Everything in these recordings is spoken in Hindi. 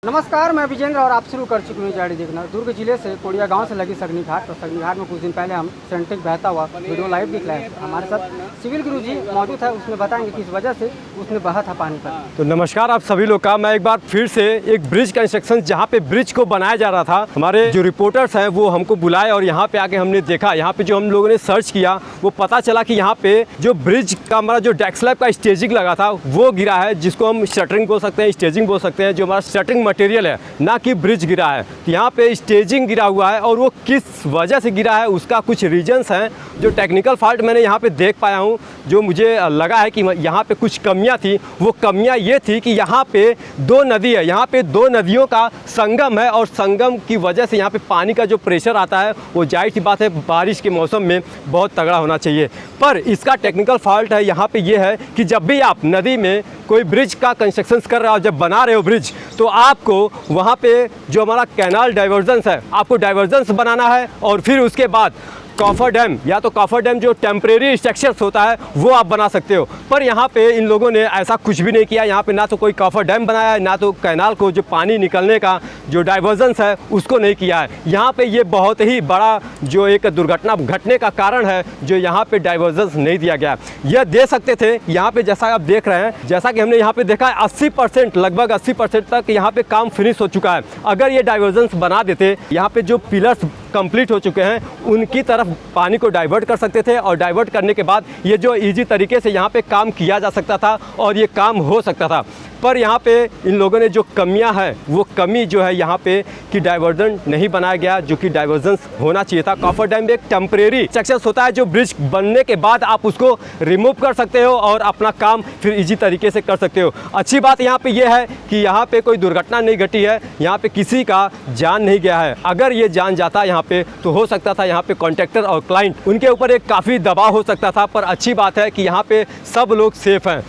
नमस्कार, मैं विजेंद्र और आप शुरू कर चुके हैं जारी देखना। दुर्ग जिले से कोड़िया गांव से लगी सगनी घाट, और सगनी घाट में कुछ दिन पहले हम सेंटिक बहता हुआ वीडियो लाइव दिख रहे हैं। हमारे साथ सिविल गुरु जी मौजूद है, उसमें बताएंगे किस वजह से उसमें बहा था पानी पर। तो नमस्कार आप सभी लोग का, मैं एक बार फिर से एक ब्रिज कंस्ट्रक्शन जहाँ पे ब्रिज को बनाया जा रहा था, हमारे जो रिपोर्टर्स हैं वो हमको बुलाए और यहाँ पे आके हमने देखा। यहाँ पे जो हम लोगों ने सर्च किया वो पता चला कि यहाँ पे जो ब्रिज का हमारा जो डेक स्लैब का स्टेजिंग लगा था वो गिरा है, जिसको हम शटरिंग बोल सकते हैं, स्टेजिंग बोल सकते हैं। जो हमारा शटरिंग मटेरियल है, ना कि ब्रिज गिरा है। तो यहाँ पे स्टेजिंग गिरा हुआ है और वो किस वजह से गिरा है उसका कुछ रीजंस हैं। जो टेक्निकल फॉल्ट मैंने यहाँ पे देख पाया हूँ, जो मुझे लगा है कि यहाँ पे कुछ कमियाँ थी, वो कमियाँ ये थी कि यहाँ पे दो नदी है, यहाँ पे दो नदियों का संगम है और संगम की वजह से यहाँ पे पानी का जो प्रेशर आता है वो जाहिर सी बात है बारिश के मौसम में बहुत तगड़ा होना चाहिए। पर इसका टेक्निकल फॉल्ट है यहाँ पे ये है कि जब भी आप नदी में कोई ब्रिज का कंस्ट्रक्शन कर रहे हो, जब बना रहे हो ब्रिज, तो आपको वहाँ पे जो हमारा कैनाल डाइवर्जेंस है, आपको डाइवर्जेंस बनाना है और फिर उसके बाद कॉफर डैम या तो कॉफर डैम जो टेम्परेरी स्ट्रक्चर्स होता है वो आप बना सकते हो। पर यहाँ पे इन लोगों ने ऐसा कुछ भी नहीं किया। यहाँ पे ना तो कोई कॉफर डैम बनाया है, ना तो कैनाल को जो पानी निकलने का जो डाइवर्जेंस है उसको नहीं किया है। यहाँ पे ये बहुत ही बड़ा जो एक दुर्घटना घटने का कारण है, जो यहाँ पे डाइवर्जेंस नहीं दिया गया। यह दे सकते थे। यहाँ पे जैसा आप देख रहे हैं, जैसा कि हमने यहाँ पे देखा है 80% लगभग 80% तक यहाँ पे काम फिनिश हो चुका है। अगर ये डाइवर्जेंस बना देते, यहाँ पे जो पिलर्स कंप्लीट हो चुके हैं उनकी तरफ पानी को डाइवर्ट कर सकते थे और डाइवर्ट करने के बाद ये जो इजी तरीके से यहाँ पे काम किया जा सकता था और ये काम हो सकता था। पर यहाँ पे इन लोगों ने जो कमियां है वो कमी जो है यहाँ पे कि डाइवर्जन नहीं बनाया गया, जो कि डाइवर्जेंस होना चाहिए था। कॉफर डैम एक टेम्परेरी स्ट्रक्चर होता है, जो ब्रिज बनने के बाद आप उसको रिमूव कर सकते हो और अपना काम फिर इजी तरीके से कर सकते हो। अच्छी बात यहाँ पे ये है कि यहाँ पे कोई दुर्घटना नहीं घटी है, यहाँ पे किसी का जान नहीं गया है। अगर ये जान जाता यहाँ पे तो हो सकता था यहाँ पे कॉन्ट्रैक्टर और क्लाइंट उनके ऊपर एक काफ़ी दबाव हो सकता था। पर अच्छी बात है कि यहाँ पे सब लोग सेफ हैं।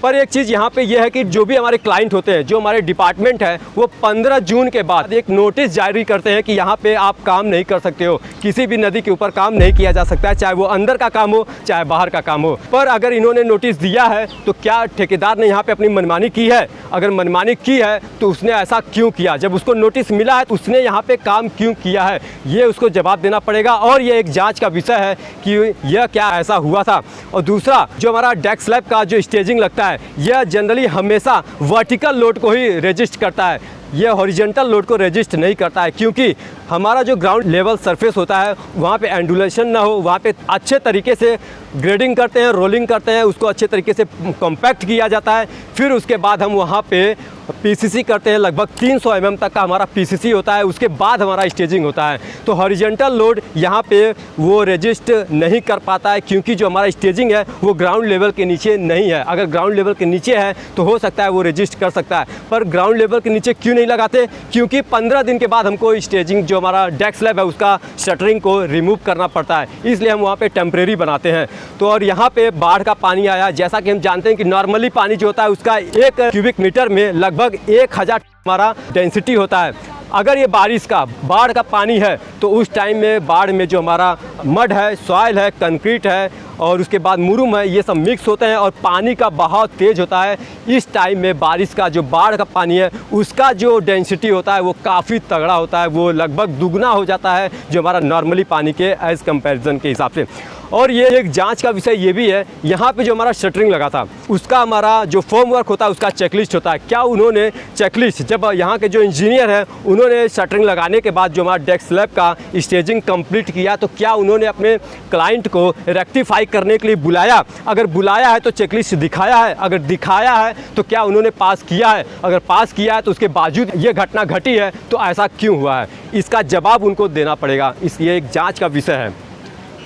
पर एक चीज़ यहाँ पे ये है कि जो भी हमारे क्लाइंट होते हैं, जो हमारे डिपार्टमेंट है, वो 15 जून के बाद एक नोटिस जारी करते हैं कि यहाँ पे आप काम नहीं कर सकते हो, किसी भी नदी के ऊपर काम नहीं किया जा सकता है, चाहे वो अंदर का काम हो चाहे बाहर का काम हो। पर अगर इन्होंने नोटिस दिया है तो क्या ठेकेदार ने यहाँ पे अपनी मनमानी की है? अगर मनमानी की है तो उसने ऐसा क्यों किया? जब उसको नोटिस मिला है तो उसने यहाँ पे काम क्यों किया है, ये उसको जवाब देना पड़ेगा और ये एक जाँच का विषय है कि यह क्या ऐसा हुआ था। और दूसरा, जो हमारा डेक स्लैब का जो स्टेजिंग लगता है, यह जनरली हमेशा वर्टिकल लोड को ही रेजिस्ट करता है, यह हॉरिजॉन्टल लोड को रेजिस्ट नहीं करता है। क्योंकि हमारा जो ग्राउंड लेवल सरफेस होता है वहाँ पे एंडुलेशन ना हो, वहाँ पे अच्छे तरीके से ग्रेडिंग करते हैं, रोलिंग करते हैं, उसको अच्छे तरीके से कॉम्पैक्ट किया जाता है। फिर उसके बाद हम वहाँ पे पीसीसी करते हैं, लगभग 300 mm तक का हमारा पीसीसी होता है, उसके बाद हमारा स्टेजिंग होता है। तो हॉरिजॉन्टल लोड यहाँ पे वो रेजिस्ट नहीं कर पाता है, क्योंकि जो हमारा स्टेजिंग है वो ग्राउंड लेवल के नीचे नहीं है। अगर ग्राउंड लेवल के नीचे है तो हो सकता है वो रेजिस्ट कर सकता है, पर ग्राउंड लेवल के नीचे क्यों नहीं लगाते? क्योंकि 15 दिन के बाद हमको स्टेजिंग जो हमारा डेक स्लैब है उसका शटरिंग को रिमूव करना पड़ता है, इसलिए हम वहाँ पे टेम्परेरी बनाते हैं। तो और यहाँ पे बाढ़ का पानी आया, जैसा कि हम जानते हैं कि नॉर्मली पानी जो होता है उसका 1 क्यूबिक मीटर में लगभग 1000 हमारा डेंसिटी होता है। अगर ये बारिश का बाढ़ का पानी है तो उस टाइम में बाढ़ में जो हमारा मड है, सॉइल है, कंक्रीट है और उसके बाद मुरुम है, ये सब मिक्स होते हैं और पानी का बहाव तेज़ होता है। इस टाइम में बारिश का जो बाढ़ का पानी है उसका जो डेंसिटी होता है वो काफ़ी तगड़ा होता है, वो लगभग दुगना हो जाता है जो हमारा नॉर्मली पानी के एज़ कंपैरिजन के हिसाब से। और ये एक जांच का विषय ये भी है, यहाँ पे जो हमारा शटरिंग लगा था उसका हमारा जो फॉर्म वर्क होता है उसका चेकलिस्ट होता है। क्या उन्होंने चेकलिस्ट, जब यहाँ के जो इंजीनियर हैं उन्होंने शटरिंग लगाने के बाद जो हमारा डेक स्लैब का स्टेजिंग कंप्लीट किया, तो क्या उन्होंने अपने क्लाइंट को रेक्टिफाई करने के लिए बुलाया? अगर बुलाया है तो चेकलिस्ट दिखाया है, अगर दिखाया है तो क्या उन्होंने पास किया है? अगर पास किया है तो उसके बावजूद ये घटना घटी है तो ऐसा क्यों हुआ है, इसका जवाब उनको देना पड़ेगा। ये एक जाँच का विषय है।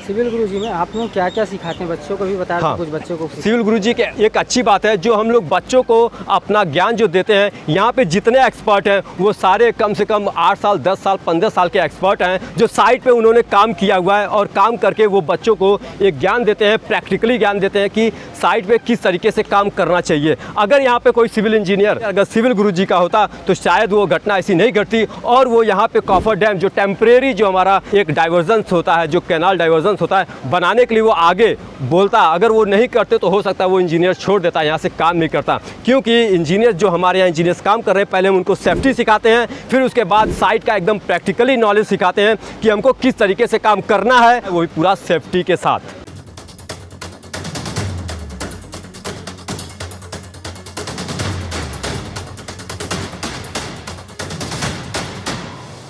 सिविल गुरु जी में आप लोग क्या क्या सिखाते हैं? बच्चों को भी बताया हाँ, कुछ बच्चों को। सिविल गुरु जी के एक अच्छी बात है, जो हम लोग बच्चों को अपना ज्ञान जो देते हैं, यहाँ पे जितने एक्सपर्ट हैं वो सारे कम से कम 8 साल 10 साल 15 साल के एक्सपर्ट हैं, जो साइट पे उन्होंने काम किया हुआ है और काम करके वो बच्चों को एक ज्ञान देते हैं, प्रैक्टिकली ज्ञान देते हैं कि साइट पे किस तरीके से काम करना चाहिए। अगर यहाँ पे कोई सिविल इंजीनियर अगर सिविल गुरुजी का होता तो शायद वो घटना ऐसी नहीं घटती और वो यहाँ पे कॉफर डैम जो टेम्परेरी जो हमारा एक डाइवर्जेंस होता है, जो कैनाल डाइवर्जेंस होता है, बनाने के लिए वो आगे बोलता। अगर वो नहीं करते तो हो सकता है वो इंजीनियर छोड़ देता, यहाँ से काम नहीं करता। क्योंकि इंजीनियर जो हमारे यहाँ इंजीनियर्स काम कर रहे हैं, पहले हम उनको सेफ्टी सिखाते हैं, फिर उसके बाद साइट का एकदम प्रैक्टिकली नॉलेज सिखाते हैं कि हमको किस तरीके से काम करना है, वो भी पूरा सेफ्टी के साथ।